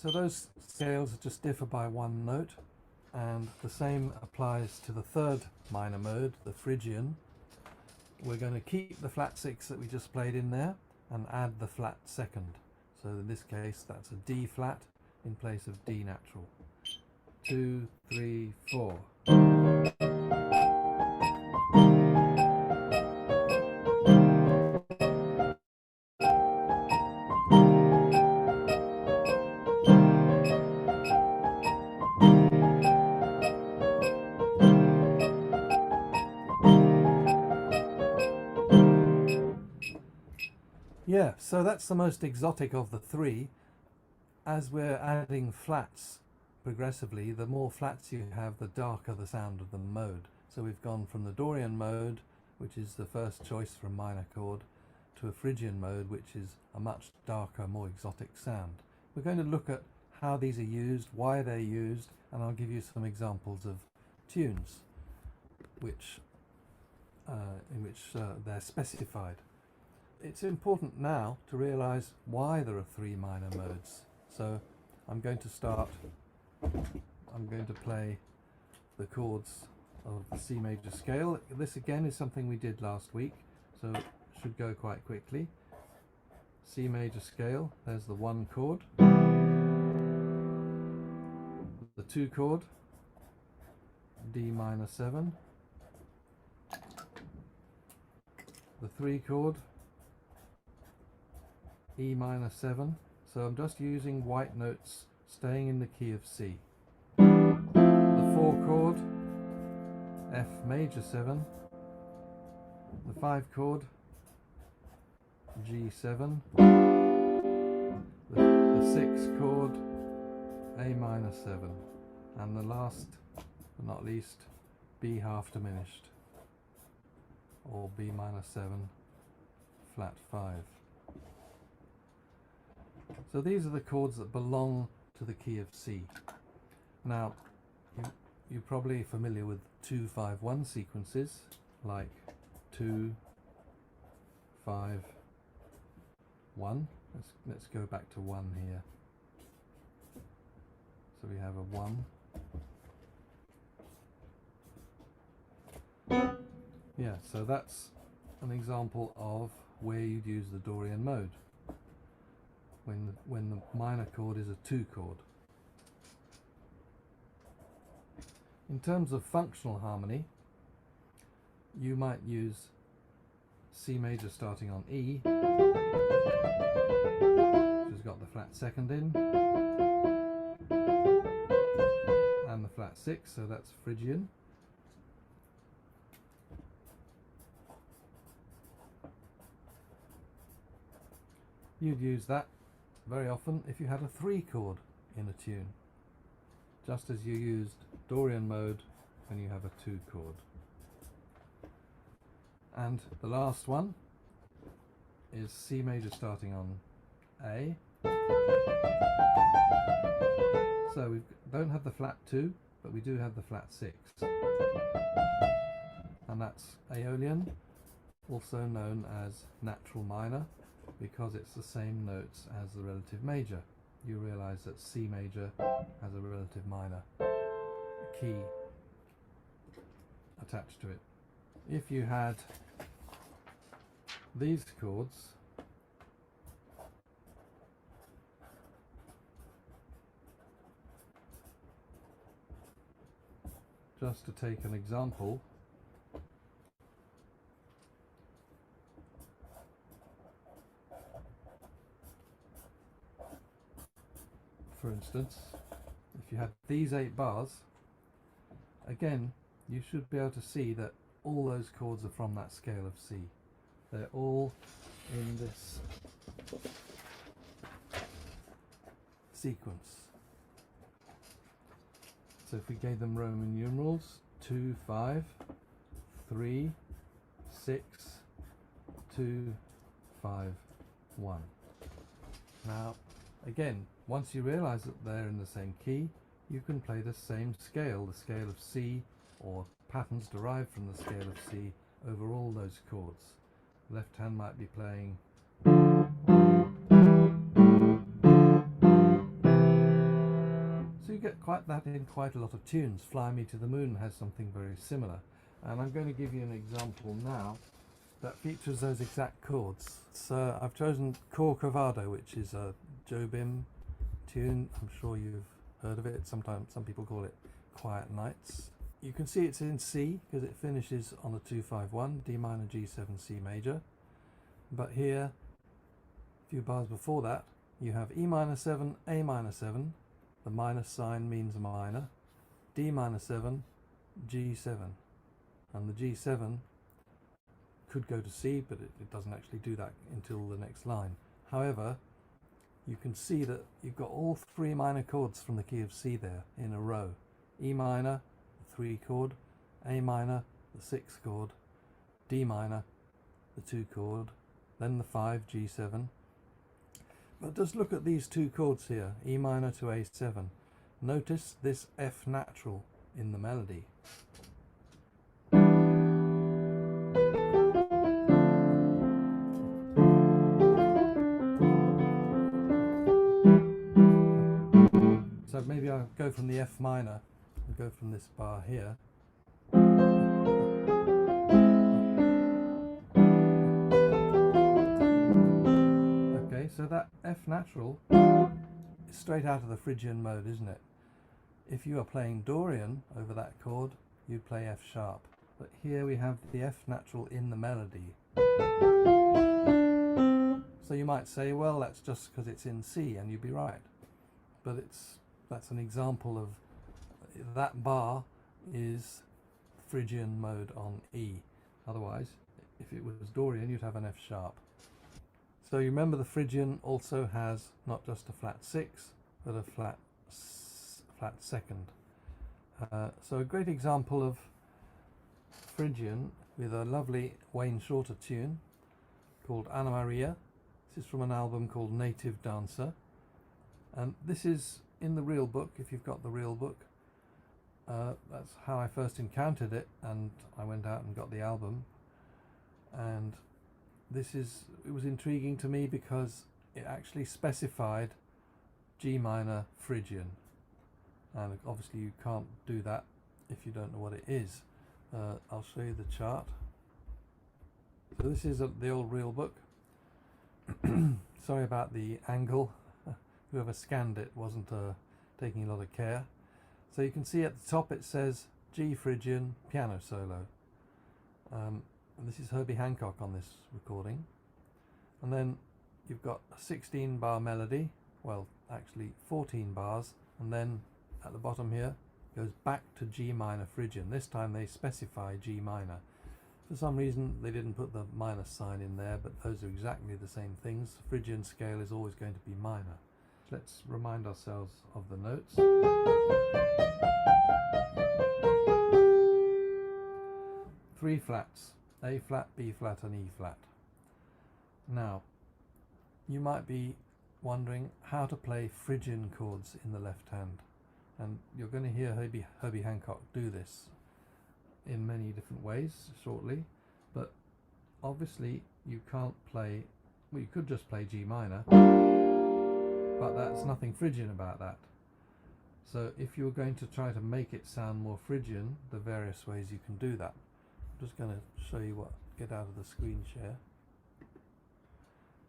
So those scales just differ by one note, and the same applies to the third minor mode, the Phrygian. We're going to keep the flat 6 that we just played in there and add the flat second. So in this case that's a D flat in place of D natural. 2, 3, 4. Yeah, so that's the most exotic of the three. As we're adding flats progressively, the more flats you have, the darker the sound of the mode. So we've gone from the Dorian mode, which is the first choice for a minor chord, to a Phrygian mode, which is a much darker, more exotic sound. We're going to look at how these are used, why they're used, and I'll give you some examples of tunes in which they're specified. It's important now to realize why there are three minor modes. So I'm going to play the chords of the C major scale. This again is something we did last week, so it should go quite quickly. C major scale, there's the 1 chord, the 2 chord, D minor 7, the 3 chord, E minor 7, so I'm just using white notes staying in the key of C. The 4 chord, F major 7, the 5 chord, G7, the 6 chord, A minor 7, and the last but not least, B half diminished, or B minor 7, flat 5. So these are the chords that belong to the key of C. Now, you're probably familiar with 2-5-1 sequences, like 2, 5, 1. Let's go back to 1 here. So we have a 1. Yeah, so that's an example of where you'd use the Dorian mode, when the minor chord is a 2 chord. In terms of functional harmony, you might use C major starting on E, which has got the flat second in, and the flat 6, so that's Phrygian. You'd use that very often if you had a 3 chord in a tune, just as you used Dorian mode when you have a 2 chord. And the last one is C major starting on A. So we don't have the flat 2, but we do have the flat 6. And that's Aeolian, also known as natural minor, because it's the same notes as the relative major. You realize that C major has a relative minor key attached to it. If you had these chords, just to take an example, for instance, if you had these 8 bars, again you should be able to see that all those chords are from that scale of C. They're all in this sequence. So if we gave them Roman numerals, 2, 5, 3, 6, 2, 5, 1. Now, again, once you realize that they're in the same key, you can play the same scale, the scale of C, or patterns derived from the scale of C over all those chords. Left hand might be playing in quite a lot of tunes. Fly Me to the Moon has something very similar, and I'm going to give you an example now that features those exact chords. So I've chosen Corcovado, which is a Jobim tune. I'm sure you've heard of it. Sometimes some people call it Quiet Nights. You can see it's in C because it finishes on a 2-5-1, D minor, G7, C major. But here, a few bars before that, you have E minor 7, A minor 7. The minus sign means minor. D minor 7, G7. And the G7 could go to C, but it doesn't actually do that until the next line. However, you can see that you've got all three minor chords from the key of C there in a row. E minor, the 3 chord, A minor, the 6 chord, D minor, the 2 chord, then the 5, G7. But just look at these 2 chords here, E minor to A7. Notice this F natural in the melody. So maybe I'll go from the F minor and go from this bar here. Okay, so that F natural is straight out of the Phrygian mode, isn't it? If you are playing Dorian over that chord, you'd play F sharp. But here we have the F natural in the melody. So you might say, well, that's just because it's in C, and you'd be right. But that's an example of that bar is Phrygian mode on E. Otherwise, if it was Dorian, you'd have an F sharp. So you remember the Phrygian also has not just a flat 6, but a flat second. So a great example of Phrygian with a lovely Wayne Shorter tune called Anna Maria. This is from an album called Native Dancer. And this is in the real book, if you've got the real book. That's how I first encountered it, and I went out and got the album. And it was intriguing to me because it actually specified G minor Phrygian. And obviously you can't do that if you don't know what it is. I'll show you the chart. So this is the old real book. Sorry about the angle. Whoever scanned it wasn't taking a lot of care. So you can see at the top it says G Phrygian piano solo. And this is Herbie Hancock on this recording. And then you've got a 16 bar melody, well actually 14 bars, and then at the bottom here goes back to G minor Phrygian. This time they specify G minor. For some reason they didn't put the minus sign in there, but those are exactly the same things. The Phrygian scale is always going to be minor. Let's remind ourselves of the notes. 3 flats, A flat, B flat and E flat. Now, you might be wondering how to play Phrygian chords in the left hand. And you're going to hear Herbie Hancock do this in many different ways shortly. But obviously you can't play, well, you could just play G minor. But that's nothing Phrygian about that. So if you're going to try to make it sound more Phrygian, the various ways you can do that. I'm just going to show you get out of the screen share.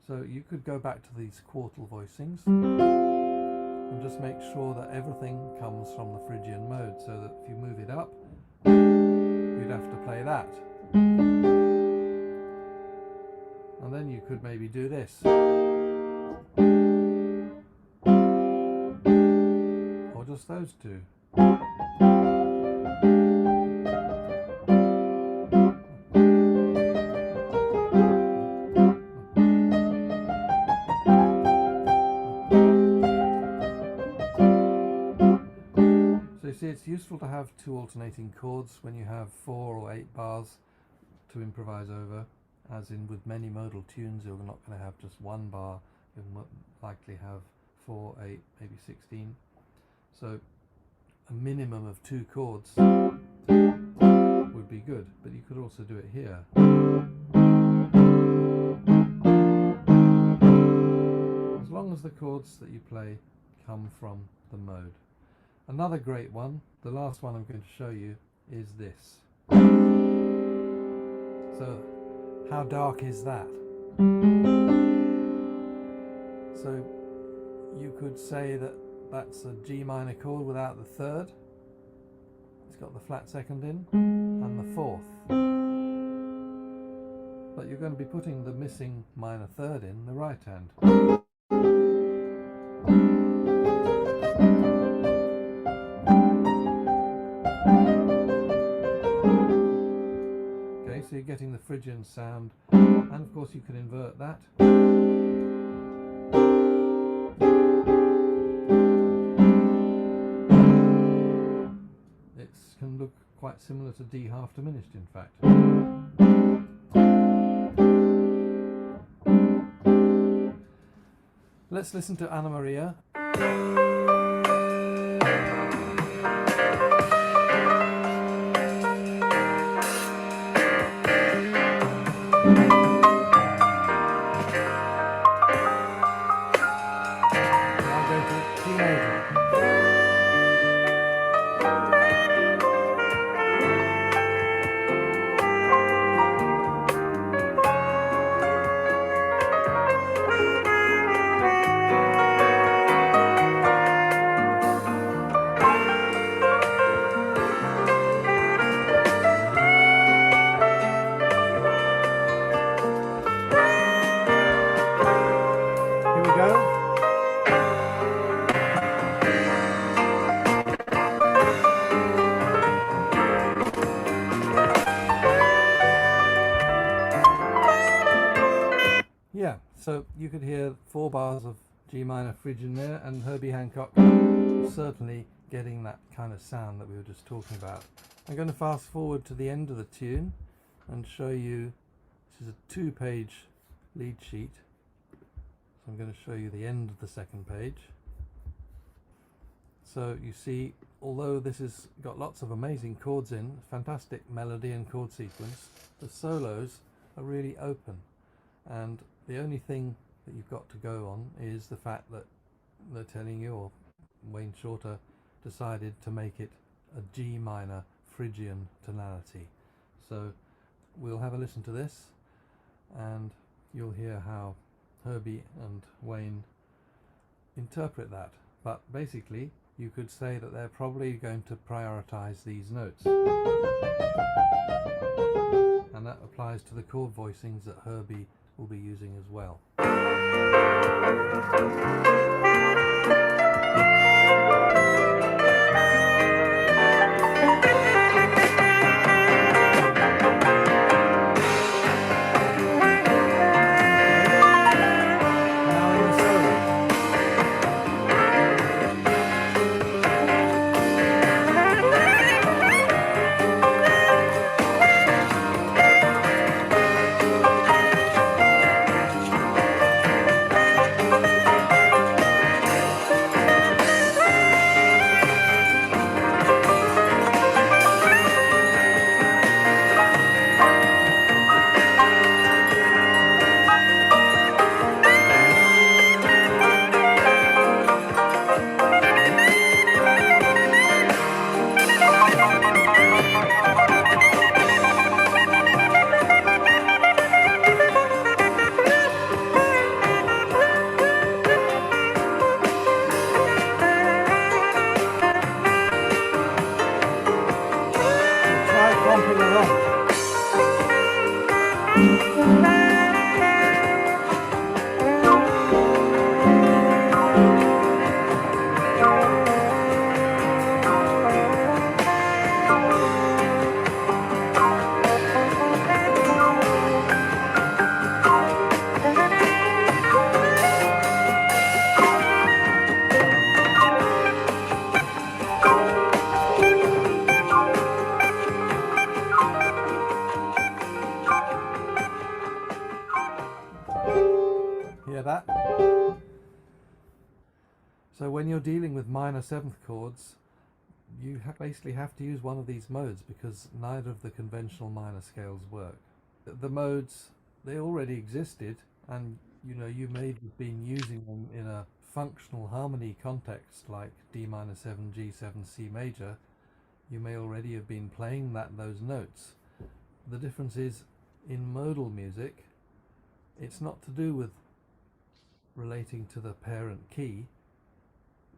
So you could go back to these quartal voicings and just make sure that everything comes from the Phrygian mode, so that if you move it up, you'd have to play that. And then you could maybe do this. Or just those two. So you see, it's useful to have 2 alternating chords when you have 4 or 8 bars to improvise over. As in with many modal tunes, you're not going to have just 1 bar, you'll likely have 4, 8, maybe 16. So a minimum of 2 chords would be good, but you could also do it here. As long as the chords that you play come from the mode. Another great one, the last one I'm going to show you, is this. So how dark is that? So you could say that that's a G minor chord without the third. It's got the flat second in and the fourth. But you're going to be putting the missing minor third in the right hand. Okay, so you're getting the Phrygian sound, and of course you can invert that. It can look quite similar to D half diminished, in fact. Let's listen to Anna Maria. Now go to G major. Here we go. Yeah, so you could hear 4 bars of G minor Phrygian there, and Herbie Hancock was certainly getting that kind of sound that we were just talking about. I'm going to fast forward to the end of the tune and show you. This is a 2-page lead sheet, so I'm going to show you the end of the second page. So you see, although this has got lots of amazing chords in, fantastic melody and chord sequence, the solos are really open, and the only thing that you've got to go on is the fact that they're telling you, or Wayne Shorter decided to make it a G minor Phrygian tonality. So we'll have a listen to this and you'll hear how Herbie and Wayne interpret that. But basically you could say that they're probably going to prioritize these notes, and that applies to the chord voicings that Herbie will be using as well. Hear that? So when you're dealing with minor seventh chords, you basically have to use one of these modes, because neither of the conventional minor scales work. The modes, they already existed, and you know, you may have been using them in a functional harmony context like D minor 7, G7, C major, you may already have been playing those notes. The difference is, in modal music, it's not to do with relating to the parent key.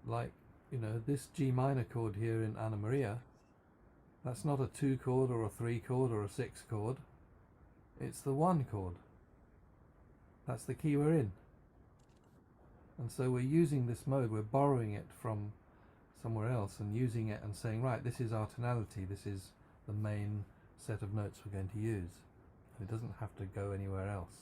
Like, you know, this G minor chord here in Anna Maria, that's not a 2 chord or a 3 chord or a 6 chord. It's the 1 chord. That's the key we're in. And so we're using this mode, we're borrowing it from somewhere else and using it and saying, right, this is our tonality, this is the main set of notes we're going to use. It doesn't have to go anywhere else.